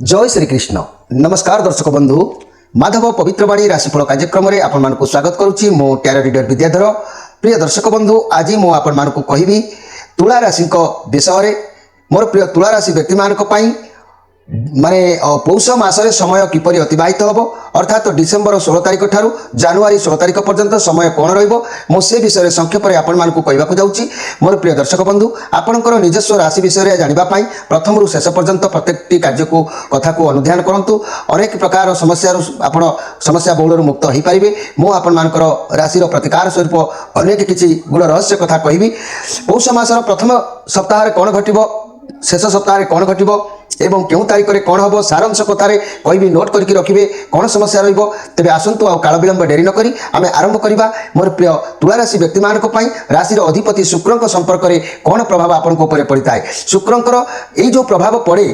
जय श्री कृष्ण। नमस्कार दर्शक बंधु, माधव पवित्रवाणी राशिफल कार्यक्रम में आपण स्वागत करुच्ची। मो टैरो रीडर विद्याधर। प्रिय दर्शक बंधु, आज मु आपण कहबी तुला राशि विषय। मोर प्रिय तुला राशि व्यक्ति मानी माने पौष मासरे समय किपरि अतिबाहित हम, अर्थात डिसेम्बर 16 तारिख ठारू जनवरी 16 तारिख पर्यंत समय कौन रो से विषय संक्षेप में आपण कहवाक जाऊँगी। मोर प्रिय दर्शक बंधु, आपणकर निजस्व राशि विषय जानापी प्रथम रु शेष पर्यंत प्रत्येक कार्य को कथा को अनुध्यान करूँ। अनेक प्रकार समस्या आपण समस्या बहुल मुक्त हो पारे। मुझर राशि प्रतिकार स्वरूप अनेक किसी गुड़ रहस्य कथा कहबी। पौष मासर प्रथम सप्ताह कौन घटव, शेष सप्ताह कौन घटव एवं क्यों तारीख में कौन हम सारांश कथार कहबी। नोट करके रखिए कौन समस्या तेज आसतु आ काल विलंब डेरी नक आम आरंभ करवा। मोर प्रिय तुला राशि व्यक्ति मानी राशि अधिपति शुक्र संपर्क में कौन प्रभाव आपण पड़ता है। शुक्र ये जो प्रभाव पड़े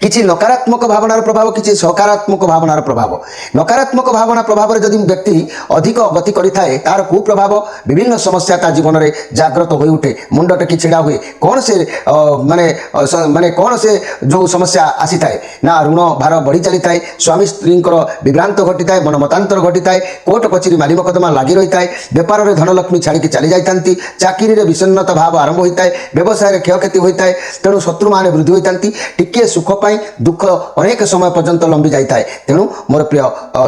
किसी नकारात्मक भावनार प्रभाव, किसी सकारात्मक भावनार प्रभाव। नकारात्मक भावना प्रभाव जदि व्यक्ति अधिक गति करें तार कुप्रभाव विभिन्न समस्या ता जीवन में जागृत हो उठे, मुंड टेकी छिड़ा हुए। कौन से माने कौन से जो समस्या आसी थाए ना ऋण भार बढ़ी चली थाए, स्वामी स्त्री विभ्रांत घटी थाए, मन मतांतर घटी थाए, कोर्ट कचेरी माली मकदमा लगी रही है, बेपार में धनलक्ष्मी छाड़ी चली जाती, चाकरी में विषन्नता भाव आरंभ होता है, व्यवसाय क्षयक्षति होता है, तेणु शत्रु मान वृद्धि होती, टिके सुख पाई दुख अनेक समय पर्यंत लंबी जाए। तेणु मोर प्रिय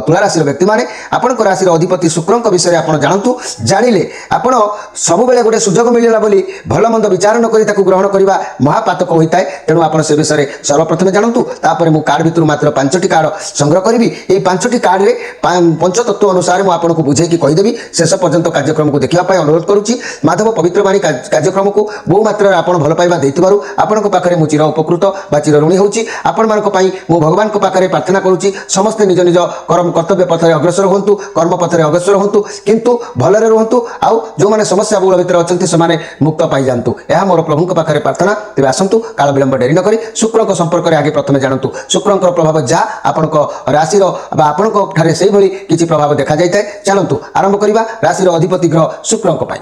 तुला राशि व्यक्ति माने आपण राशि अधिपति शुक्र विषय आप जानतु। जानिले आपण सब बेले गोटे सुजोग मिलला बोली भल मंद विचार न करी ताकू ग्रहण करवा महापातक होता है। तेणु आपण से विषय सर्वप्रथम जानतु। तापर मु कार्ड भितर मात्र 5टी कार्ड संग्रह करी। ये 5टी कार्ड रे पंचतत्व अनुसार मु आपको बुझेकी कहीदेवी। शेष पर्यंत कार्यक्रम को देखा अनुरोध करुच्ची। माधव पवित्रवाणी कार्यक्रम को बहु मात्रा आप भल पाइबा देइथिबारु आपनको पाखरे मु चिर उपकृत बा चिर ऋणी होउची। आपण मानक पई मु भगवान को पाखरे प्रार्थना करुच्ची समस्त निज निज कर्म कर्तव्य पथरे अग्रसर होंतु, कर्म पथरे अग्रसर होंतु, किंतु भलरे रहंतु। आउ जो माने समस्या बहुल भितर अछंती समाने मुक्त पाई जानतु। यह मोर प्रभु को पाखरे प्रार्थना। तेबे आसंतु काल विलंब डेरी न करी शुक्र को संपर्क रे आगे प्रथमे जानतु। शुक्र को प्रभाव जा आपनको राशि रो बा आपनको ठारे सेही भली किछि प्रभाव देखा जायते। चलंतु आरंभ करिबा राशि रो अधिपति ग्रह शुक्र को पाई।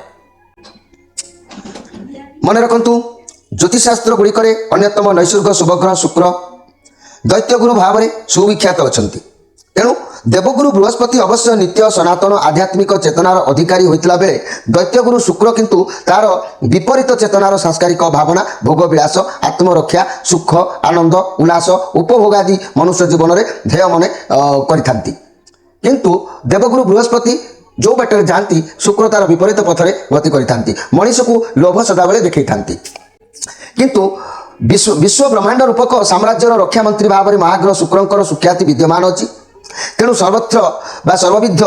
मन रखंतु ज्योतिषशास्त्र गुड़िकरे अन्यतम नैसर्ग शुभग्रह शुक्र दैत्यगुरु भाव में सुविख्यात अछंती। तेणु देवगुरु बृहस्पति अवश्य नित्य सनातन आध्यात्मिक चेतनार अधिकारी होइतला बेले दैत्यगुरु शुक्र किंतु तार विपरीत चेतनार सांस्कारिक भावना, भोगविलास, आत्मरक्षा, सुख, आनंद, उल्लास, उपभोग आदि मनुष्य जीवन में ध्येय मन करिथांती। किंतु देवगुरु बृहस्पति जो बाटर जाती शुक्र तार विपरीत पथरे गति करिथांती। मनीष को लोभ सदाबले देखैथांती। किंतु विश्व ब्रह्मांड रूपक साम्राज्यर रक्षा मंत्री भाव में महाग्रह शुक्रंकर सुख्याति विद्यमान अच्छी। तेणु सर्वत्र बा सर्वविध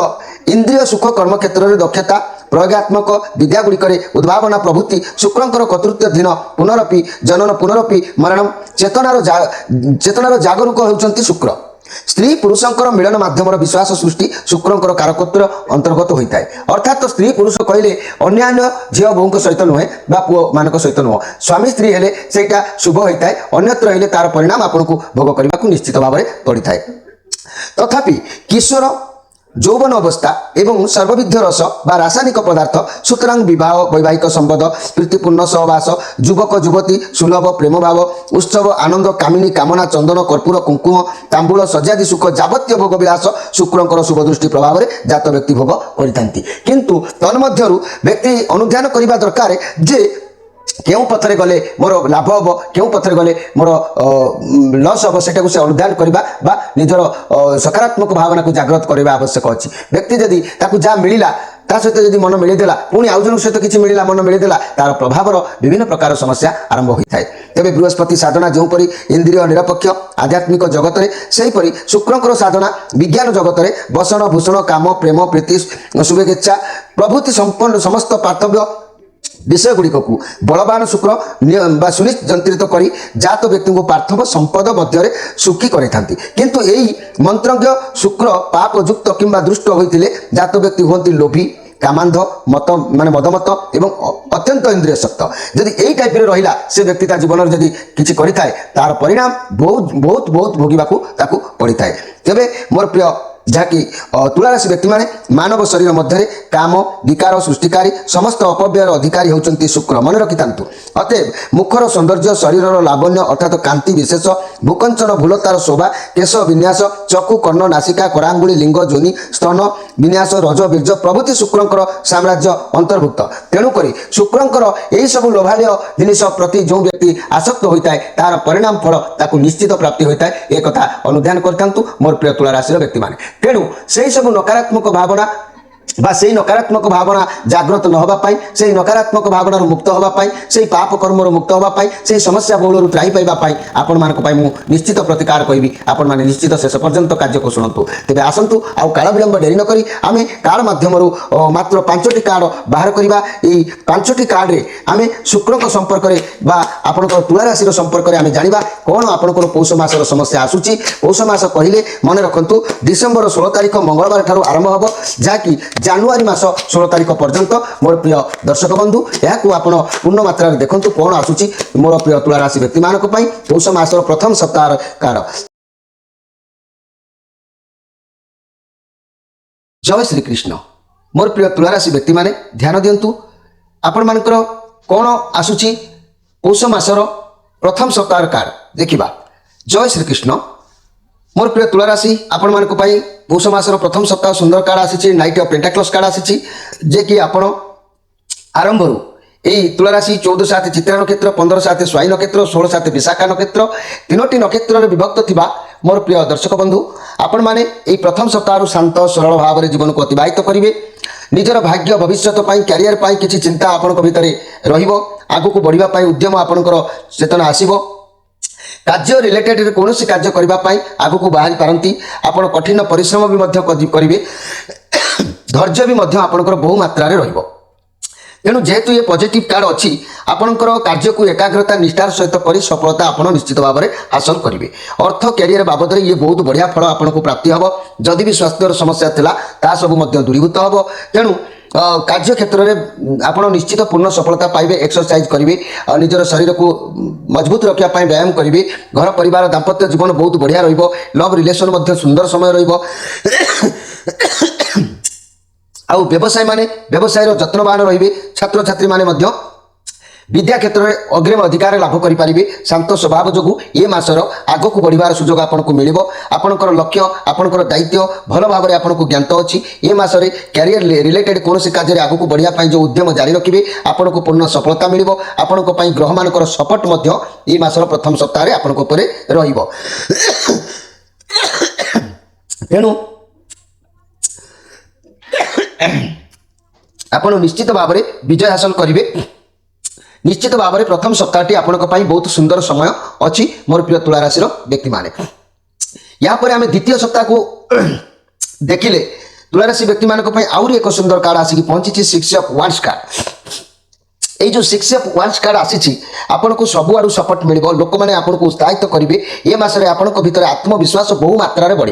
इंद्रिय सुख कर्म क्षेत्र में दक्षता, प्रयोगात्मक विद्या गुड़िकर उद्भावना प्रभृति शुक्रंकर कर्तृत्वाधीन पुनरपि जनन पुनरपि मरणम चेतनार जागरूक होउचंती शुक्र। स्त्री पुरुषंकर मिलन माध्यम विश्वास सृष्टि शुक्रंकर कारकत्व अंतर्गत होता है। अर्थात स्त्री पुरुष कहले अन्य झील बोह सहित नुहे बा पुओ मान सहित नुह, स्वामी स्त्री हेले सेटा शुभ होता है, अन्यत्र हेले तार परिणाम आपन को भोग करने को निश्चित भाव में पड़ी थाए। तथापि किशोर यौवन अवस्था एवं सर्वविध रस बा रासायनिक पदार्थ, सुतरां विवाह, वैवाहिक संबंध, प्रीतिपूर्ण सहवास, युवक युवती, सुलभ प्रेम भाव, उत्सव आनंद, कामिनी कामना, चंदन कर्पूर कुंकुम, तांबूल सज्जादि सुख जावतीय भोगविलास शुक्रंकर शुभ दृष्टि प्रभाव में जात व्यक्ति भोग करिथांती। किंतु तन्मध्यरु व्यक्ति अनुध्यान करबा दरकार जे क्यों पथरे गले मोर लाभ हम, क्यों पथरे गले मोर लस हम, से अनुध्यान करवा बा निजर सकारात्मक भावना को जागृत करवा आवश्यक अच्छी। व्यक्ति जदि ताकू जहाँ मिलला ता सहित जदि मन मिलदेला, पुणी आउ जन सहित किसी मिलला मन मिलदेला, तार प्रभावर विभिन्न प्रकार समस्या आरंभ होता है। तेबे बृहस्पति साधना जोपरी इंद्रिय निरपेक्ष आध्यात्मिक जगत में सेहीपरि शुक्रंकर साधना विज्ञान जगत में बसन भूषण काम प्रेम प्रीति शुभेच्छा प्रभृति संपन्न समस्त पार्थव्य विषय गुड़िक को बलवान शुक्र सुनिश्चित करी जात व्यक्ति को पार्थव संपद मध्य सुखी करेथांती। किंतु यही मंत्रज्ञ शुक्र पापयुक्त किंबा दुष्ट होइतिले जात व्यक्ति होती लोभी, कामांध, मत माने मदमत एवं अत्यंत इंद्रिय शक्त। जदि यही टाइप रहा से व्यक्ति ता जीवन जदि किछि करिथाय तार परिणाम बहुत बहुत बहुत भोगिबाकू ताकू पड़िथाय। तेबे मोर प्रिय ଯାହାକି ତୁଳା ରାଶି ବ୍ୟକ୍ତିମାନେ ମାନବ ଶରୀର ମଧ୍ୟରେ କାମ ବିକାର ସୃଷ୍ଟିକାରୀ ସମସ୍ତ ଅପବ୍ୟୟର ଅଧିକାରୀ ହେଉଛନ୍ତି ଶୁକ୍ର ମନେ ରଖିଥାନ୍ତୁ। ଅତଏବ ମୁଖର ସୌନ୍ଦର୍ଯ୍ୟ ଶରୀରର ଲାବଣ୍ୟ ଅର୍ଥାତ୍ କାନ୍ତି ବିଶେଷ ଭୂକଞ୍ଚନ ଭୂଲତାର ଶୋଭା କେଶ ବିନ୍ୟାସ ଚକ୍ଷୁ କର୍ଣ୍ଣ ନାସିକା କରାଙ୍ଗୁଳି ଲିଙ୍ଗ ଯୋନି ସ୍ତନ ବିନ୍ୟାସ ରଜ ବୀର୍ଯ୍ୟ ପ୍ରଭୃତି ଶୁକ୍ରଙ୍କର ସାମ୍ରାଜ୍ୟ ଅନ୍ତର୍ଭୁକ୍ତ। ତେଣୁକରି ଶୁକ୍ରଙ୍କର ଏହିସବୁ ଲୋଭାଳୟ ଜିନିଷ ପ୍ରତି ଯେଉଁ ବ୍ୟକ୍ତି ଆସକ୍ତ ହୋଇଥାଏ ତାହାର ପରିଣାମ ଫଳ ତାକୁ ନିଶ୍ଚିତ ପ୍ରାପ୍ତି ହୋଇଥାଏ। ଏ କଥା ଅନୁଧ୍ୟାନ କରିଥାନ୍ତୁ ମୋର ପ୍ରିୟ ତୁଳା ରାଶିର ବ୍ୟକ୍ତିମାନେ। ତେଣୁ ସେହି ସବୁ ନକାରାତ୍ମକ ଭାବନା বা সেই নকারাত্মক ভাবনা জাগ্রত নহবা পাই সেই নকারাত্মক ভাবনার মুক্ত হওয়া পাই সেই পাপ কর্মর মুক্ত হওয়া পাই সেই সমস্যা বহুলরু ত্রাহি পাইবা পাই আপন মানক পাই মু নিশ্চিত প্রতিকার কইবি আপন মানে নিশ্চিত শেষ পর্যন্ত কার্যকু শুনতু। তেবে আসন্তু আউ কাল বিলম্ব ডেরি ন করি আমি কার্ড মাধ্যমরু মাত্র 5টি কার্ড বাহার করিবা। এই 5টি কার্ডরে আমি শুক্রক সম্পর্করে বা আপনার তুলা রাশির সম্পর্করে আমি জানিবা কোন আপনার পৌষ মাসর সমস্যা আসুচি। পৌষ মাস কহিলে মনে রাখন্তু ডিসেম্বর 16 তারিখ মঙ্গলবার ঠারু আরম্ভ হব যাকি জানুয়ারি মাস 16 তারিখ পর্যন্ত মোর প্রিয় দর্শক বন্ধু এখন আপনার পূর্ণ মাত্রার দেখুন কোণ আসুচি মোর প্রিয় তুলা রাশি ব্যক্তি মান পৌষ মাসর প্রথম সপ্তাহ কার্ড। জয় শ্রীকৃষ্ণ মোর প্রিয় তুলা রাশি ব্যক্তি মানে ধ্যান দিয়ন্তু আপন মানকৰ কোণ আসুচি পৌষ মাসর প্রথম সপ্তাহ কার্ড দেখিবা। জয় শ্রীকৃষ্ণ मोर प्रिय तुला राशि आपण मानक पाई पौष मासर प्रथम सप्ताह सुंदर कार्ड आसी नाइट ऑफ पेंटाक्लस कार्ड आसी जे कि आपण आरंभ यही तुला राशि 14 चित्रा नक्षत्र 15 स्वाई नक्षत्र 16 विशाखा नक्षत्र 3टी नक्षत्र विभक्त थिबा मोर प्रिय दर्शक बंधु आपण माने यही प्रथम सप्ताह शांत सरल भाव में जीवन को अतिबाहित करेंगे। निजर भाग्य भविष्य क्यारियर पाई किछि चिंता आपण भितर रहिबो आगु को बढ़िबा पाई उद्यम आपणकर चेतना आसीबो कार्य रिलेटेड कौन कार्य करने आग को बाहरी पारती आप कठिन परिश्रम भी करेंगे धैर्य भी आपंकर बहु मात्रा रहिबो। तेणु जेहेतु ये पॉजिटिव कार्ड अच्छी आपंकर कार्य को एकाग्रता निष्ठार सहित कर सफलता आप निश्चित भाव में हासिल करेंगे। अर्थ कैरियर बाबद ये बहुत बढ़िया फल आपको प्राप्ति हम जदि भी स्वास्थ्य समस्या थिला ता सब दूरीभूत हम। तेणु कार्य क्षेत्र में आप निश्चित पूर्ण सफलता पाइबे। एक्सरसाइज करेंगे निजर शरीर को मजबूत रखापी व्यायाम करेंगे घर परिवार दाम्पत्य जीवन बहुत बढ़िया रहिबो लव रिलेशन सुंदर समय रहिबो। आउ व्यवसाय माने व्यवसाय जत्नवान रहिबे छात्र छात्री माने मध्य विद्या क्षेत्र में अग्रिम अधिकार लाभ करेंगे। शांत स्वभाव जो ये मासर आग को बढ़िबार सुजोग आपको मिल आपंकर लक्ष्य आपंकर दायित्व भल भाव में आपको ज्ञात अच्छी ये मासरे कैरियर रिलेटेड कौन कार्य आग को बढ़िया जो उद्यम जारी रखिए आपको पूर्ण सफलता मिल आपण ग्रह मानकर सपोर्ट ये मासर प्रथम सप्ताह आपको रहिबो। तेणु आपण निश्चित भाव में विजय हासिल करेंगे। निश्चित भाव में प्रथम सप्ताहटी आपंक बहुत सुंदर समय अच्छी मोर प्रिय तुला राशि व्यक्ति माने। यापर आम द्वितीय सप्ताह को देखिले तुला राशि व्यक्ति मानक आउरी एक सुंदर कार्ड आसिक पहुंची 6 ऑफ वांड्स कार्ड। ये जो 6 ऑफ वांड्स कार्ड आसी आपन को सबुआडू सपोर्ट मिल लोक मैंने आपको उत्साहित करेंगे। ये मासरे आपन भीतर आत्मविश्वास बहु मात्रा बढ़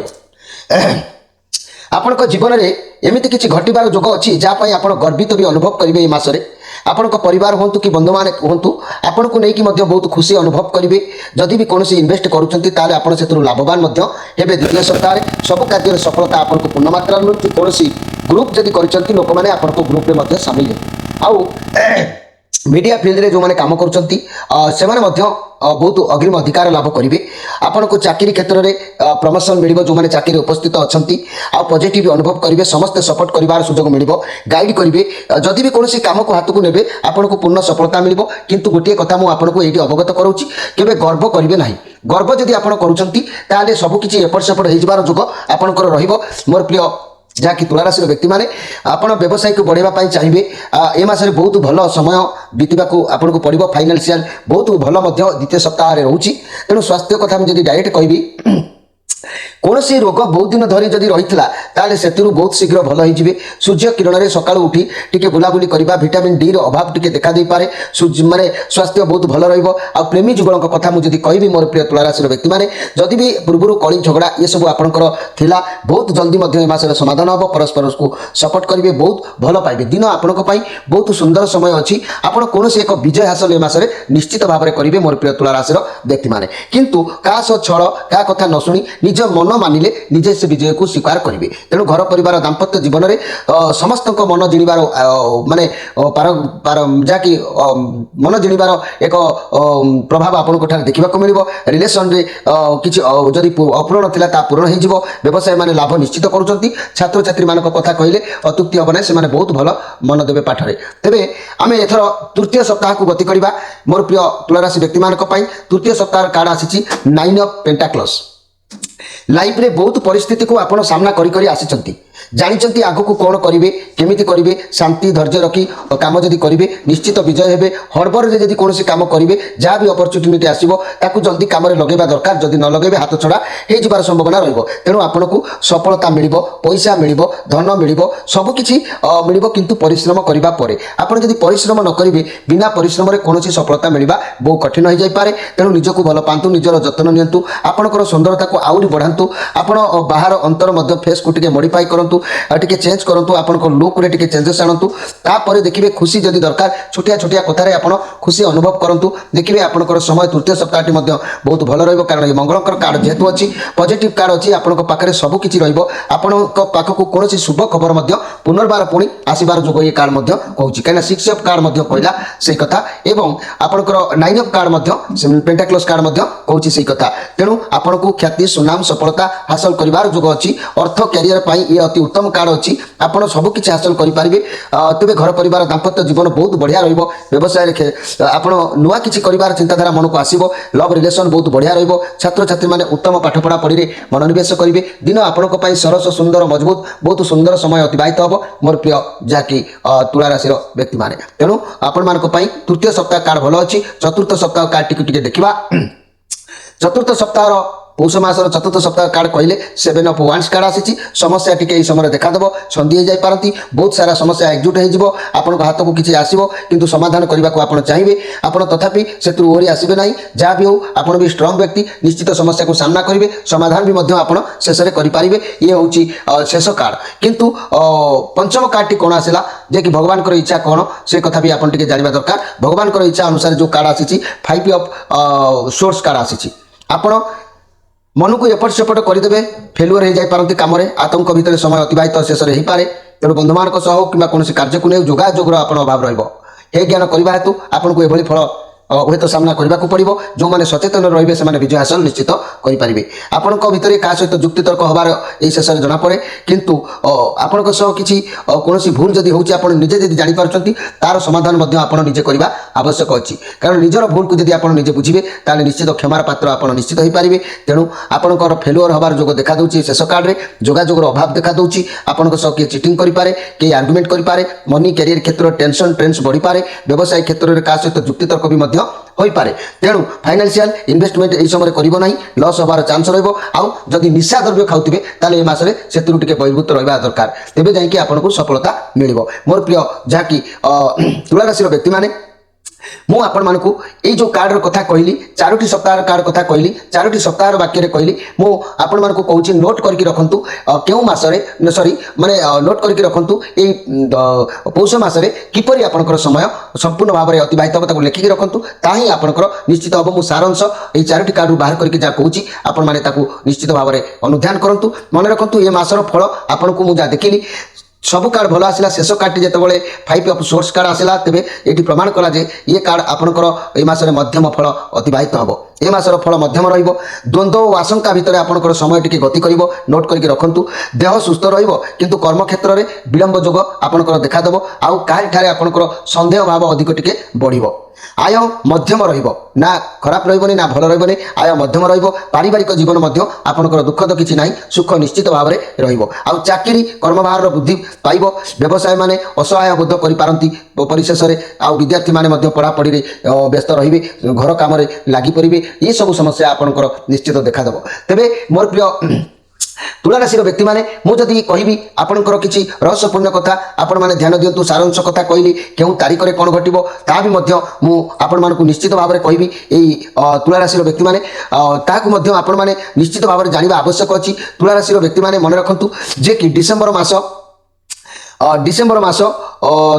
आपण जीवन में एमती किसी घटबार जोग अच्छी जहाँपाई आप गर्वित भी अनुभव करेंगे। ये मासरे आपण परिवार हूँ कि बंधु मैंने हूँ आपन को लेकिन बहुत खुशी अनुभव करेंगे। जदि भी कौन इन्वेस्ट करुँच लाभवान हेबे। द्वितीय सप्ताह सब कार्य सफलता आपको पूर्ण मात्रा मिलूँ। कौन ग्रुप जदि कर लोक मैंने आपको ग्रुप में सामिल आउ मीडिया फील्ड रे जो मैंने काम कर बहुत अग्रिम अधिकार लाभ करेंगे। आपण को चाकरी क्षेत्र में प्रमोशन मिल जो मैंने चाकरी उपस्थित अच्छा आ पॉजिटिव अनुभव करेंगे समस्त सपोर्ट करार सुजोग मिल गाइड करेंगे। जदि भी कौन काम को हाथ को ने आपन को पूर्ण सफलता मिल किंतु गोटे कथा मुझे ये अवगत करूँ केवे गर्व करेंगे ना। गर्व जदि आप करुँच सबकि एपट सेपट हो जोग आपंकर मोर प्रिय जहाँकि तुला राशि व्यक्ति माने आपण व्यवसाय को बढ़ावा चाहिए। ए मासरे बहुत भल समय बीतवा आपको पड़ो फाइनेंशियल बहुत भल द्वितीय सप्ताह रोचे। तेणु स्वास्थ्य कथा जब डायरेक्ट कहि कौन रोग बहुत दिन धरी जदि रही है से बहुत शीघ्र भल हो सूर्य किरण में सका उठी टी बुलाबुली करवा विटामिन डी रभाव टी देखा दे पारे माने स्वास्थ्य बहुत भल रहा। प्रेमी जुगल कथा मुझे कहि मोर प्रिय तुला राशि व्यक्ति माने जदि भी पूर्व कली झगड़ा ये सब आपंकर थिला बहुत जल्दी मसरे समाधान हम परस्पर को सपोर्ट करेंगे बहुत भल पाइबे। दिन आपण बहुत सुंदर समय अच्छी आप कौन एक विजय हासिल ए मासरे निश्चित भाव में करेंगे मोर प्रिय तुला राशि व्यक्ति माने। किंतु क्या छल क्या कथा न शुणी निज मन ମାନିଲେ ନିଜେ ସେ ବିଜୟକୁ ସ୍ୱୀକାର କରିବେ। ତେଣୁ ଘର ପରିବାର ଦାମ୍ପତ୍ୟ ଜୀବନରେ ସମସ୍ତଙ୍କ ମନ ଜିଣିବାର ମାନେ ଯାହାକି ମନ ଜିଣିବାର ଏକ ପ୍ରଭାବ ଆପଣଙ୍କ ଠାରେ ଦେଖିବାକୁ ମିଳିବ। ରିଲେସନରେ କିଛି ଯଦି ଅପୂରଣ ଥିଲା ତାହା ପୂରଣ ହୋଇଯିବ। ବ୍ୟବସାୟୀମାନେ ଲାଭ ନିଶ୍ଚିତ କରୁଛନ୍ତି। ଛାତ୍ରଛାତ୍ରୀମାନଙ୍କ କଥା କହିଲେ ଅତ୍ୟୁକ୍ତି ହେବ ନାହିଁ, ସେମାନେ ବହୁତ ଭଲ ମନ ଦେବେ ପାଠରେ। ତେବେ ଆମେ ଏଥର ତୃତୀୟ ସପ୍ତାହକୁ ଗତି କରିବା। ମୋର ପ୍ରିୟ ତୁଳାରାଶି ବ୍ୟକ୍ତିମାନଙ୍କ ପାଇଁ ତୃତୀୟ ସପ୍ତାହର କାର୍ଡ ଆସିଛି 9 ଅଫ୍ ପେଣ୍ଟାକ୍ଲସ୍। ଲାଇଫରେ ବହୁତ ପରିସ୍ଥିତିକୁ ଆପଣ ସାମ୍ନା କରି ଆସିଛନ୍ତି, ଜାଣିଛନ୍ତି ଆଗକୁ କ'ଣ କରିବେ, କେମିତି କରିବେ। ଶାନ୍ତି ଧୈର୍ଯ୍ୟ ରଖି କାମ ଯଦି କରିବେ ନିଶ୍ଚିତ ବିଜୟ ହେବେ। ହଡ଼ବଡ଼ରେ ଯଦି କୌଣସି କାମ କରିବେ, ଯାହା ବି ଅପରଚ୍ୟୁନିଟି ଆସିବ ତାକୁ ଜଲ୍ଦି କାମରେ ଲଗାଇବା ଦରକାର। ଯଦି ନ ଲଗାଇବେ ହାତ ଛଡ଼ା ହେଇଯିବାର ସମ୍ଭାବନା ରହିବ। ତେଣୁ ଆପଣଙ୍କୁ ସଫଳତା ମିଳିବ, ପଇସା ମିଳିବ, ଧନ ମିଳିବ, ସବୁକିଛି ମିଳିବ, କିନ୍ତୁ ପରିଶ୍ରମ କରିବା ପରେ। ଆପଣ ଯଦି ପରିଶ୍ରମ ନ କରିବେ, ବିନା ପରିଶ୍ରମରେ କୌଣସି ସଫଳତା ମିଳିବା ବହୁ କଠିନ ହୋଇଯାଇପାରେ। ତେଣୁ ନିଜକୁ ଭଲ ପାଆନ୍ତୁ, ନିଜର ଯତ୍ନ ନିଅନ୍ତୁ, ଆପଣଙ୍କର ସୁନ୍ଦରତାକୁ ଆହୁରି ବଢ଼ାନ୍ତୁ। ଆପଣ ବାହାର ଅନ୍ତର ମଧ୍ୟ ଫେସ୍କୁ ଟିକେ ମଡ଼ିଫାଇ କରନ୍ତୁ, ଟିକେ ଚେଞ୍ଜ କରନ୍ତୁ, ଆପଣଙ୍କ ଲୁକ୍ରେ ଟିକେ ଚେଞ୍ଜେସ୍ ଆଣନ୍ତୁ। ତାପରେ ଦେଖିବେ ଖୁସି ଯଦି ଦରକାର, ଛୋଟିଆ ଛୋଟିଆ କଥାରେ ଆପଣ ଖୁସି ଅନୁଭବ କରନ୍ତୁ। ଦେଖିବେ ଆପଣଙ୍କର ସମୟ ତୃତୀୟ ସପ୍ତାହଟି ମଧ୍ୟ ବହୁତ ଭଲ ରହିବ। କାରଣ ଏ ମଙ୍ଗଳଙ୍କର କାର୍ଡ ଯେହେତୁ ଅଛି, ପଜିଟିଭ୍ କାର୍ଡ ଅଛି, ଆପଣଙ୍କ ପାଖରେ ସବୁ କିଛି ରହିବ। ଆପଣଙ୍କ ପାଖକୁ କୌଣସି ଶୁଭ ଖବର ମଧ୍ୟ ପୁନର୍ବାର ପୁଣି ଆସିବାର ଯୋଗ ଏ କାର୍ଡ ମଧ୍ୟ କହୁଛି। କାହିଁକିନା 6 ଅଫ୍ କାର୍ଡ ମଧ୍ୟ କହିଲା ସେଇ କଥା, ଏବଂ ଆପଣଙ୍କର 9 ଅଫ୍ କାର୍ଡ ମଧ୍ୟ ପେଣ୍ଟାକ୍ଲସ୍ କାର୍ଡ ମଧ୍ୟ କହୁଛି ସେଇ କଥା। ତେଣୁ ଆପଣଙ୍କୁ ଖ୍ୟାତି, ସୁନାମ, ସଫଳତା ହାସଲ କରିବାର ଯୋଗ ଅଛି। ଅର୍ଥ କ୍ୟାରିୟର ପାଇଁ ଇଏ ଅତି ଉତ୍ତମ କାର୍ଡ ଅଛି। ଆପଣ ସବୁକିଛି ହାସଲ କରିପାରିବେ। ତେବେ ଘର ପରିବାର ଦାମ୍ପତ୍ୟ ଜୀବନ ବହୁତ ବଢ଼ିଆ ରହିବ। ବ୍ୟବସାୟରେ ଆପଣ ନୂଆ କିଛି କରିବାର ଚିନ୍ତାଧାରା ମନକୁ ଆସିବ। ଲଭ୍ ରିଲେସନ୍ ବହୁତ ବଢ଼ିଆ ରହିବ। ଛାତ୍ରଛାତ୍ରୀମାନେ ଉତ୍ତମ ପାଠପଢ଼ା ପଢ଼ିରେ ମନୋନିବେଶ କରିବେ। ଦିନ ଆପଣଙ୍କ ପାଇଁ ସରସ, ସୁନ୍ଦର, ମଜବୁତ, ବହୁତ ସୁନ୍ଦର ସମୟ ଅତିବାହିତ ହେବ ମୋର ପ୍ରିୟ ଯାହାକି ତୁଳା ରାଶିର ବ୍ୟକ୍ତିମାନେ। ତେଣୁ ଆପଣମାନଙ୍କ ପାଇଁ ତୃତୀୟ ସପ୍ତାହ କାର୍ଡ ଭଲ ଅଛି। ଚତୁର୍ଥ ସପ୍ତାହ କାର୍ଡଟିକୁ ଟିକେ ଦେଖିବା। ଚତୁର୍ଥ ସପ୍ତାହର ପୌଷ ମାସର ଚତୁର୍ଥ ସପ୍ତାହ କାର୍ଡ କହିଲେ 7 ଅଫ୍ ୱାଣ୍ଡସ୍ କାର୍ଡ ଆସିଛି। ସମସ୍ୟା ଟିକେ ଏହି ସମୟରେ ଦେଖାଦେବ, ଛନ୍ଦି ହୋଇଯାଇପାରନ୍ତି, ବହୁତ ସାରା ସମସ୍ୟା ଏକଜୁଟ ହୋଇଯିବ, ଆପଣଙ୍କ ହାତକୁ କିଛି ଆସିବ, କିନ୍ତୁ ସମାଧାନ କରିବାକୁ ଆପଣ ଚାହିଁବେ। ଆପଣ ତଥାପି ସେଥିରୁ ଓହରି ଆସିବେ ନାହିଁ। ଯାହା ବି ହେଉ ଆପଣ ବି ଷ୍ଟ୍ରଙ୍ଗ ବ୍ୟକ୍ତି, ନିଶ୍ଚିତ ସମସ୍ୟାକୁ ସାମ୍ନା କରିବେ, ସମାଧାନ ବି ମଧ୍ୟ ଆପଣ ଶେଷରେ କରିପାରିବେ। ଇଏ ହେଉଛି ଶେଷ କାର୍ଡ। କିନ୍ତୁ ପଞ୍ଚମ କାର୍ଡଟି କ'ଣ ଆସିଲା, ଯେ କି ଭଗବାନଙ୍କର ଇଚ୍ଛା କ'ଣ ସେ କଥା ବି ଆପଣ ଟିକେ ଜାଣିବା ଦରକାର। ଭଗବାନଙ୍କର ଇଚ୍ଛା ଅନୁସାରେ ଯେଉଁ କାର୍ଡ ଆସିଛି 5 ଅଫ୍ ସୋର୍ସ କାର୍ଡ ଆସିଛି। ଆପଣ ମନକୁ ଏପଟ ସେପଟ କରିଦେବେ, ଫେଲୁଅର ହୋଇଯାଇପାରନ୍ତି କାମରେ, ଆତଙ୍କ ଭିତରେ ସମୟ ଅତିବାହିତ ଶେଷରେ ହୋଇପାରେ। ତେଣୁ ବନ୍ଧୁମାନଙ୍କ ସହ କିମ୍ବା କୌଣସି କାର୍ଯ୍ୟକୁ ନେଇ ଯୋଗାଯୋଗର ଆପଣ ଅଭାବ ରହିବ। ହେ ଜ୍ଞାନ କରିବା ହେତୁ ଆପଣଙ୍କୁ ଏଭଳି ଫଳ ହୁଏତ ସାମ୍ନା କରିବାକୁ ପଡ଼ିବ। ଯେଉଁମାନେ ସଚେତନ ରହିବେ ସେମାନେ ବିଜୟ ହାସଲ ନିଶ୍ଚିତ କରିପାରିବେ। ଆପଣଙ୍କ ଭିତରେ କାହା ସହିତ ଯୁକ୍ତିତର୍କ ହେବାର ଏହି ଶେଷରେ ଜଣାପଡ଼େ, କିନ୍ତୁ ଆପଣଙ୍କ ସହ କିଛି କୌଣସି ଭୁଲ ଯଦି ହେଉଛି, ଆପଣ ନିଜେ ଯଦି ଜାଣିପାରୁଛନ୍ତି ତାର ସମାଧାନ ମଧ୍ୟ ଆପଣ ନିଜେ କରିବା ଆବଶ୍ୟକ ଅଛି। କାରଣ ନିଜର ଭୁଲକୁ ଯଦି ଆପଣ ନିଜେ ବୁଝିବେ ତାହେଲେ ନିଶ୍ଚିତ କ୍ଷମାର ପାତ୍ର ଆପଣ ନିଶ୍ଚିତ ହୋଇପାରିବେ। ତେଣୁ ଆପଣଙ୍କର ଫେଲୁଅର ହେବାର ଯୋଗ ଦେଖାଦେଉଛି ଶେଷ କାର୍ଡରେ। ଯୋଗାଯୋଗର ଅଭାବ ଦେଖାଦେଉଛି। ଆପଣଙ୍କ ସହ କିଏ ଚିଟିଂ କରିପାରେ, କିଏ ଆର୍ଗୁମେଣ୍ଟ କରିପାରେ, ମନି କ୍ୟାରିୟର କ୍ଷେତ୍ରରେ ଟେନସନ୍ ଟ୍ରେନ୍ସ ବଢ଼ିପାରେ, ବ୍ୟବସାୟ କ୍ଷେତ୍ରରେ କାହା ସହିତ ଯୁକ୍ତିତର୍କ ବି ମଧ୍ୟ ହୋଇପାରେ। ତେଣୁ ଫାଇନାନ୍ସିଆଲ ଇନଭେଷ୍ଟମେଣ୍ଟ ଏହି ସମୟରେ କରିବ ନାହିଁ, ଲସ୍ ହେବାର ଚାନ୍ସ ରହିବ। ଆଉ ଯଦି ନିଶା ଦ୍ରବ୍ୟ ଖାଉଥିବେ ତାହେଲେ ଏ ମାସରେ ସେଥିରୁ ଟିକେ ବହିର୍ଭୂତ ରହିବା ଦରକାର, ତେବେ ଯାଇକି ଆପଣଙ୍କୁ ସଫଳତା ମିଳିବ। ମୋର ପ୍ରିୟ ଯାହାକି ତୁଳା ରାଶିର ବ୍ୟକ୍ତିମାନେ, ମୁଁ ଆପଣମାନଙ୍କୁ এই ଯେଉଁ କାର୍ଡର କଥା କହିଲି, 4ଟି ସପ୍ତାହର କାର୍ଡ କଥା କହିଲି, 4ଟି ସପ୍ତାହର ବାକ୍ୟରେ କହିଲି, ମୁଁ ଆପଣମାନଙ୍କୁ କହୁଛି ନୋଟ୍ କରିକି ରଖନ୍ତୁ। କେଉଁ ମାସରେ ମାନେ ନୋଟ୍ କରିକି ରଖନ୍ତୁ ଏଇ ପୌଷ ମାସରେ କିପରି ଆପଣଙ୍କର ସମୟ ସମ୍ପୂର୍ଣ୍ଣ ଭାବରେ ଅତିବାହିତ ହେବ, ତାକୁ ଲେଖିକି ରଖନ୍ତୁ। ତାହା ହିଁ ଆପଣଙ୍କର ନିଶ୍ଚିତ ହେବ। ମୁଁ ସାରାଂଶ এই 4ଟି କାର୍ଡରୁ ବାହାର କରିକି ଯାହା କହୁଛି ଆପଣମାନେ ତାକୁ ନିଶ୍ଚିତ ଭାବରେ ଅନୁଧ୍ୟାନ କରନ୍ତୁ। ମନେ ରଖନ୍ତୁ ଏ ମାସର ଫଳ ଆପଣଙ୍କୁ ମୁଁ ଯାହା ଦେଖିଲି ସବୁ କାର୍ଡ ଭଲ ଆସିଲା। ଶେଷ କାର୍ଡଟି ଯେତେବେଳେ 5 ଅଫ୍ ସୋର୍ସ କାର୍ଡ ଆସିଲା, ତେବେ ଏଠି ପ୍ରମାଣ କଲା ଯେ ଏ କାର୍ଡ ଆପଣଙ୍କର এই ମାସରେ ମଧ୍ୟମ ଫଳ ଅତିବାହିତ ହେବ। ଏ ମାସର ଫଳ ମଧ୍ୟମ ରହିବ। ଦ୍ୱନ୍ଦ୍ୱ ଓ ଆଶଙ୍କା ଭିତରେ ଆପଣଙ୍କର ସମୟ ଟିକେ ଗତି କରିବ। ନୋଟ୍ କରିକି ରଖନ୍ତୁ। ଦେହ ସୁସ୍ଥ ରହିବ, କିନ୍ତୁ କର୍ମକ୍ଷେତ୍ରରେ ବିଳମ୍ବ ଯୋଗ ଆପଣଙ୍କର ଦେଖାଦେବ। ଆଉ କାହାରିଠାରେ ଆପଣଙ୍କର ସନ୍ଦେହ ଭାବ ଅଧିକ ଟିକେ ବଢ଼ିବ। ଆୟ ମଧ୍ୟମ ରହିବ, ନା ଖରାପ ରହିବନି ନା ଭଲ ରହିବନି, ଆୟ ମଧ୍ୟମ ରହିବ। ପାରିବାରିକ ଜୀବନ ମଧ୍ୟ ଆପଣଙ୍କର ଦୁଃଖଦ କିଛି ନାହିଁ, ସୁଖ ନିଶ୍ଚିତ ଭାବରେ ରହିବ। ଆଉ ଚାକିରି କର୍ମଭାରର ବୃଦ୍ଧି ପାଇବ। ବ୍ୟବସାୟୀମାନେ ଅସହାୟ ବୋଧ କରିପାରନ୍ତି ପରିଶେଷରେ। ଆଉ ବିଦ୍ୟାର୍ଥୀମାନେ ମଧ୍ୟ ପଢ଼ାପଢ଼ିରେ ବ୍ୟସ୍ତ ରହିବେ, ଘର କାମରେ ଲାଗି ପଡ଼ିବେ। ଏସବୁ ସମସ୍ୟା ଆପଣଙ୍କର ନିଶ୍ଚିତ ଦେଖାଦେବ। ତେବେ ମୋର ପ୍ରିୟ ତୁଳା ରାଶିର ବ୍ୟକ୍ତିମାନେ, ମୁଁ ଯଦି କହିବି ଆପଣଙ୍କର କିଛି ରହସ୍ୟପୂର୍ଣ୍ଣ କଥା, ଆପଣମାନେ ଧ୍ୟାନ ଦିଅନ୍ତୁ। ସାରାଂଶ କଥା କହିଲି, କେଉଁ ତାରିଖରେ କ'ଣ ଘଟିବ ତାହା ବି ମଧ୍ୟ ମୁଁ ଆପଣମାନଙ୍କୁ ନିଶ୍ଚିତ ଭାବରେ କହିବି। ଏଇ ତୁଳା ରାଶିର ବ୍ୟକ୍ତିମାନେ ତାହାକୁ ମଧ୍ୟ ଆପଣମାନେ ନିଶ୍ଚିତ ଭାବରେ ଜାଣିବା ଆବଶ୍ୟକ ଅଛି। ତୁଳା ରାଶିର ବ୍ୟକ୍ତିମାନେ ମନେ ରଖନ୍ତୁ ଯେ କି ଡିସେମ୍ବର ମାସ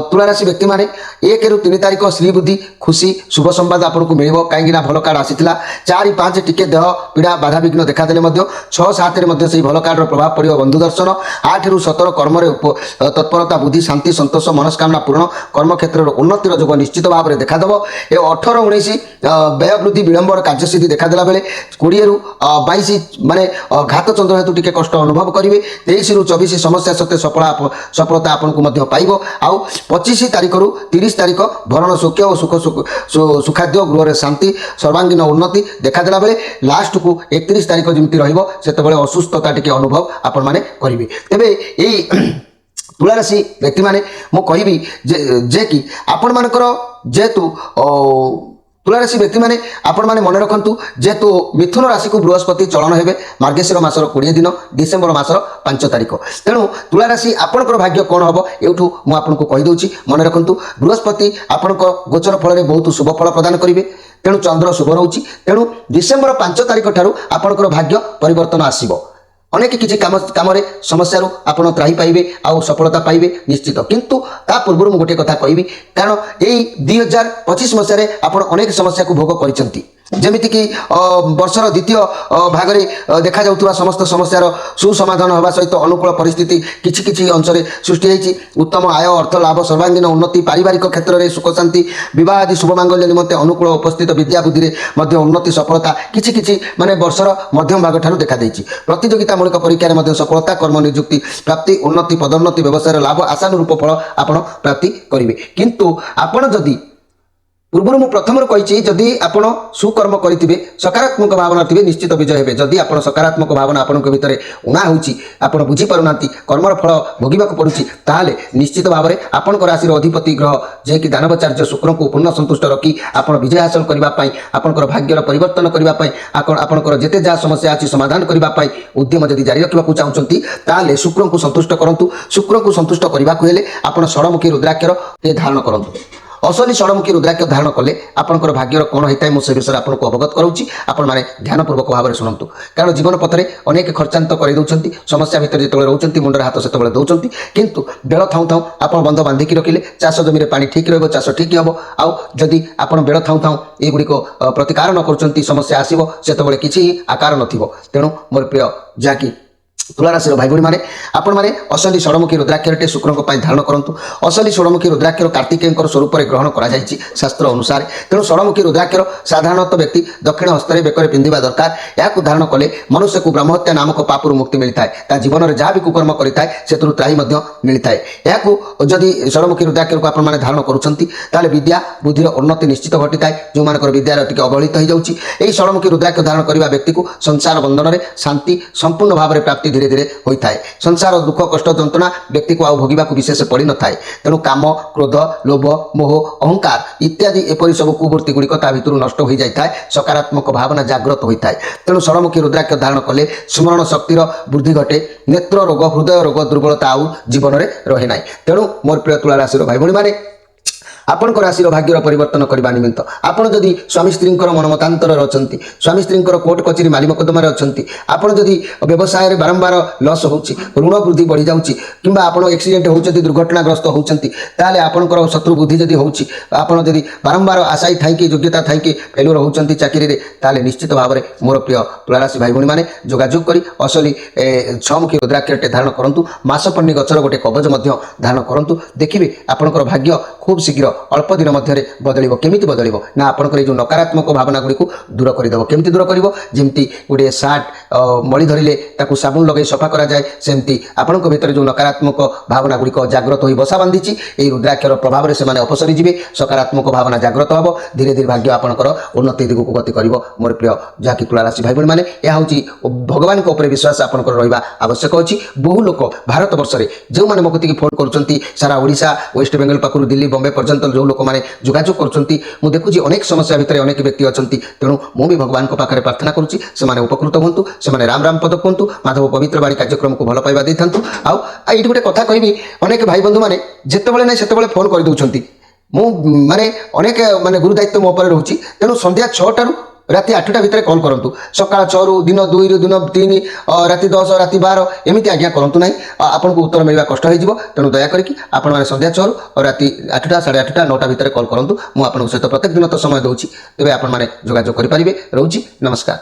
ତୁଳା ରାଶି ବ୍ୟକ୍ତିମାନେ 1 ରୁ 3 ତାରିଖ ଶ୍ରୀ ବୁଦ୍ଧି ଖୁସି ଶୁଭ ସମ୍ବାଦ ଆପଣଙ୍କୁ ମିଳିବ କାହିଁକିନା ଭଲ କାର୍ଡ ଆସିଥିଲା। 4, 5 ଟିକେ ଦେହ ପୀଡ଼ା ବାଧାବିଘ୍ନ ଦେଖାଦେଲେ ମଧ୍ୟ 6, 7ରେ ମଧ୍ୟ ସେହି ଭଲ କାର୍ଡର ପ୍ରଭାବ ପଡ଼ିବ ବନ୍ଧୁ ଦର୍ଶନ। 8 ରୁ 17 କର୍ମରେ ତତ୍ପରତା ବୁଦ୍ଧି ଶାନ୍ତି ସନ୍ତୋଷ ମନସ୍କାମନା ପୂରଣ କର୍ମକ୍ଷେତ୍ରର ଉନ୍ନତିର ଯୋଗ ନିଶ୍ଚିତ ଭାବରେ ଦେଖାଦେବ। ଏ 18, 19 ବ୍ୟୟ ବୃଦ୍ଧି ବିଳମ୍ବର କାର୍ଯ୍ୟସିଦ୍ଧି ଦେଖାଦେଲା ବେଳେ 20 ରୁ 22 ମାନେ ଘାତ ଚନ୍ଦ୍ର ହେତୁ ଟିକେ କଷ୍ଟ ଅନୁଭବ କରିବେ। 23 ରୁ 24 ସମସ୍ୟା ସତ୍ତ୍ୱେ ସଫଳତା ଆପଣଙ୍କୁ ମଧ୍ୟ ପାଇବ। ଆଉ 25 ତାରିଖରୁ 30 ତାରିଖ ଭରଣ ସୌଖ୍ୟ ଓ ସୁଖାଦ୍ୟ ଗୃହରେ ଶାନ୍ତି ସର୍ବାଙ୍ଗୀନ ଉନ୍ନତି ଦେଖାଦେଲା ବେଳେ ଲାଷ୍ଟକୁ 31 ତାରିଖ ଯେମିତି ରହିବ ସେତେବେଳେ ଅସୁସ୍ଥତା ଟିକେ ଅନୁଭବ ଆପଣମାନେ କରିବେ। ତେବେ ଏଇ ତୁଳା ରାଶି ବ୍ୟକ୍ତିମାନେ ମୁଁ କହିବି ଯେ କି ଆପଣମାନଙ୍କର ଯେହେତୁ ତୁଳା ରାଶି ବ୍ୟକ୍ତିମାନେ ଆପଣମାନେ ମନେ ରଖନ୍ତୁ ଯେହେତୁ ମିଥୁନ ରାଶିକୁ ବୃହସ୍ପତି ଚଳନ ହେବେ ମାର୍ଗଶିର ମାସର 20 ଦିନ ଡିସେମ୍ବର ମାସର 5 ତାରିଖ। ତେଣୁ ତୁଳା ରାଶି ଆପଣଙ୍କର ଭାଗ୍ୟ କ'ଣ ହେବ ଏଉଠୁ ମୁଁ ଆପଣଙ୍କୁ କହିଦେଉଛି ମନେ ରଖନ୍ତୁ। ବୃହସ୍ପତି ଆପଣଙ୍କ ଗୋଚର ଫଳରେ ବହୁତ ଶୁଭ ଫଳ ପ୍ରଦାନ କରିବେ। ତେଣୁ ଚନ୍ଦ୍ର ଶୁଭ ରହୁଛି। ତେଣୁ ଡିସେମ୍ବର 5 ତାରିଖ ଠାରୁ ଆପଣଙ୍କର ଭାଗ୍ୟ ପରିବର୍ତ୍ତନ ଆସିବ। ଅନେକ କିଛି କାମରେ ସମସ୍ୟାରୁ ଆପଣ ତ୍ରାହି ପାଇବେ ଆଉ ସଫଳତା ପାଇବେ ନିଶ୍ଚିତ। କିନ୍ତୁ ତା ପୂର୍ବରୁ ମୁଁ ଗୋଟିଏ କଥା କହିବି କାରଣ ଏଇ 2025 ମସିହାରେ ଆପଣ ଅନେକ ସମସ୍ୟାକୁ ଭୋଗ କରିଛନ୍ତି। ଯେମିତିକି ବର୍ଷର ଦ୍ୱିତୀୟ ଭାଗରେ ଦେଖାଯାଉଥିବା ସମସ୍ତ ସମସ୍ୟାର ସୁସମାଧାନ ହେବା ସହିତ ଅନୁକୂଳ ପରିସ୍ଥିତି କିଛି କିଛି ଅଂଶରେ ସୃଷ୍ଟି ହୋଇଛି। ଉତ୍ତମ ଆୟ ଅର୍ଥ ଲାଭ ସର୍ବାଙ୍ଗୀନ ଉନ୍ନତି ପାରିବାରିକ କ୍ଷେତ୍ରରେ ସୁଖ ଶାନ୍ତି ବିବାହ ଆଦି ଶୁଭମାଙ୍ଗଲ୍ୟ ନିମନ୍ତେ ଅନୁକୂଳ ଉପସ୍ଥିତ ବିଦ୍ୟା ବୁଦ୍ଧିରେ ମଧ୍ୟ ଉନ୍ନତି ସଫଳତା କିଛି କିଛି ମାନେ ବର୍ଷର ମଧ୍ୟମ ଭାଗ ଠାରୁ ଦେଖାଦେଇଛି। ପ୍ରତିଯୋଗିତାମୂଳକ ପରୀକ୍ଷାରେ ମଧ୍ୟ ସଫଳତା କର୍ମ ନିଯୁକ୍ତି ପ୍ରାପ୍ତି ଉନ୍ନତି ପଦୋନ୍ନତି ବ୍ୟବସାୟର ଲାଭ ଆଶାନୁରୂପ ଫଳ ଆପଣ ପ୍ରାପ୍ତି କରିବେ। କିନ୍ତୁ ଆପଣ ଯଦି ପୂର୍ବରୁ ମୁଁ ପ୍ରଥମରୁ କହିଛି ଯଦି ଆପଣ ସୁକର୍ମ କରିଥିବେ ସକାରାତ୍ମକ ଭାବନା ଥିବେ ନିଶ୍ଚିତ ବିଜୟ ହେବେ। ଯଦି ଆପଣ ସକାରାତ୍ମକ ଭାବନା ଆପଣଙ୍କ ଭିତରେ ଉଣା ହେଉଛି ଆପଣ ବୁଝିପାରୁନାହାନ୍ତି କର୍ମର ଫଳ ଭୋଗିବାକୁ ପଡ଼ୁଛି ତାହେଲେ ନିଶ୍ଚିତ ଭାବରେ ଆପଣଙ୍କ ରାଶିର ଅଧିପତି ଗ୍ରହ ଯିଏକି ଦାନବାଚାର୍ଯ୍ୟ ଶୁକ୍ରଙ୍କୁ ପୂର୍ଣ୍ଣ ସନ୍ତୁଷ୍ଟ ରଖି ଆପଣ ବିଜୟ ହାସଲ କରିବା ପାଇଁ ଆପଣଙ୍କର ଭାଗ୍ୟର ପରିବର୍ତ୍ତନ କରିବା ପାଇଁ ଆପଣଙ୍କର ଯେତେ ଯାହା ସମସ୍ୟା ଅଛି ସମାଧାନ କରିବା ପାଇଁ ଉଦ୍ୟମ ଯଦି ଜାରି ରଖିବାକୁ ଚାହୁଁଛନ୍ତି ତାହେଲେ ଶୁକ୍ରଙ୍କୁ ସନ୍ତୁଷ୍ଟ କରନ୍ତୁ। ଶୁକ୍ରଙ୍କୁ ସନ୍ତୁଷ୍ଟ କରିବାକୁ ହେଲେ ଆପଣ ଷଡ଼ମୁଖୀ ରୁଦ୍ରାକ୍ଷର ଧାରଣ କରନ୍ତୁ। असली षड़मुखी रुद्राक्ष धारण कले आपंकर भाग्यर कौन होता है मुझे विषय आपको अवगत करूँ आपण मैंने ध्यानपूर्वक भाव में शुणु कारण जीवन पथरे अनेक खर्चांत कर समस्या भितर जो रोचे मुंडर हाथ से दौरान किंतु बेल थाऊ थाऊ आप बंध बांधिकी रखिले चाष जमी पानी ठीक रही चाष ठीक हम आदि आप बेल थाऊ थाऊ युड़िक प्रतिकार न कर समस्या आसो से किसी आकार न तेणु मोर प्रिय जहाँकि तुला राशि भाई भाई मैंने आपण मैंने असली षड़मुखी रुद्राक्षरटे शुक्रक धारण करूँ। असली षड़मुखी रुद्राक्षर कार्तिकेय स्वरूप में ग्रहण कर शास्त्र अनुसार तेणु षड़मुखी रुद्राक्षर साधारणतः व्यक्ति दक्षिण हस्तर बेकर पिंधा दरकार या धारण कले मनुष्य को ब्रह्महत्या नामक पापरू मुक्ति मिलता है जीवन में जहाँ भी कुकर्म करता है से त्राही मिलता है। या जदि षड़मुखी रुद्राक्षर को आपने धारण करें विद्या बुद्धिर उन्नति निश्चित घटी है जो मान विद्यार टी अवहेलित हो जाए षड़मुखी रुद्राक्ष धारण करने व्यक्ति को संसार बंधन में शांति संपूर्ण भाव में प्राप्ति धीरे धीरे होता है। संसार दुख कष्ट जंत्रणा व्यक्ति को भोगवाक विशेष पड़ न था तेणु काम क्रोध लोभ मोह अहंकार इत्यादि एपरी सब कुवृत्ति गुड़िक भर नष्ट हो जाता है सकारात्मक भावना जागृत होता है। तेणु षड़मुखी रुद्राक्ष धारण कले स्मरण शक्तिर वृद्धि घटे नेत्र रोग हृदय रोग दुर्बलता आउ जीवन में रहे ना। तेणु मोर प्रिय तुला राशि भाई भाई मैंने आपण राशि भाग्यर परिवर्तन करने निमित्त आपड़ जदि स्वामी स्त्री मनमतांतर अच्छा स्वामी स्त्री कोर्ट कचेरी माली मकदमार अच्छा आपड़ जदि व्यवसाय बारंबार लॉस हो ऋण वृद्धि बढ़ी जाऊँगी कि एक्सीडेंट होती दुर्घटनाग्रस्त होती आपंकर शत्रु बुद्धि जदि होपण जदि बारंबार आशायी थी योग्यता थी फेलुअर होती चाकरी में निश्चित भाव में मोर प्रिय तुला राशि भाई भाई मैंने जोगाजोग कर असली छमुखी रुद्राक्षरटे धारण करूँ। मासपन्नी गचर गोटे कवच धारण करूँ देखिए आपंकर भाग्य खूब शीघ्र अल्प दिन मध्य बदल केमी बदल ना आपंकर जो नकारात्मक भावना गुड़ी दूर करदेव केमी दूर कर जमी गोटे सार्ट मली धरले साबुन लगे सफा कराए सेमती आपण भर जो नकारात्मक भावना गुड़िक जागृत हो बसा बांधी यही रुद्राक्षर प्रभाव से अपसरी जी सकारात्मक भावना जागृत हम धीरे धीरे भाग्य आपंकर उन्नति दिगक गति कर मोर प्रिय जहाँकि तुला राशि भाई भाई मैंने यह हूँ भगवान विश्वास आपंकर रहा आवश्यक अच्छी। बहु लोक भारत वर्ष में जो मैंने मो कती फोन कर सारा ओडिशा वेस्ट बेंगल पाखु दिल्ली बॉम्बे पर्यंत जो लोक मैंने जोगाजोग कर देखुची अनेक समस्या भितर अनेक व्यक्ति अच्छा तेणु मुझे भगवान पाखे प्रार्थना करुँची से उपकृत हूँ से राम राम पद कहतु माधव पवित्र बाणी कार्यक्रम को भल पाइबा था आई गोटे कथा कहबी अनेक भाई बंधु मैंने जितेबाला ना से फोन कर माने अनेक माने गुरु दायित्व मो पर रोचे तेणु संध्या 6 टारू ରାତି 8ଟା ଭିତରେ କଲ୍ କରନ୍ତୁ। ସକାଳ 6ରୁ ଦିନ 2ରୁ ଦିନ 3 ରାତି 10 ରାତି 12 ଏମିତି ଆଜ୍ଞା କରନ୍ତୁ ନାହିଁ। ଆପଣଙ୍କୁ ଉତ୍ତର ମିଳିବା କଷ୍ଟ ହେଇଯିବ। ତେଣୁ ଦୟାକରିକି ଆପଣମାନେ ସନ୍ଧ୍ୟା 6ରୁ ରାତି 8ଟା 8:30 9ଟା ଭିତରେ କଲ୍ କରନ୍ତୁ। ମୁଁ ଆପଣଙ୍କ ସହିତ ପ୍ରତ୍ୟେକ ଦିନ ତ ସମୟ ଦେଉଛି, ତେବେ ଆପଣମାନେ ଯୋଗାଯୋଗ କରିପାରିବେ। ରହୁଛି, ନମସ୍କାର।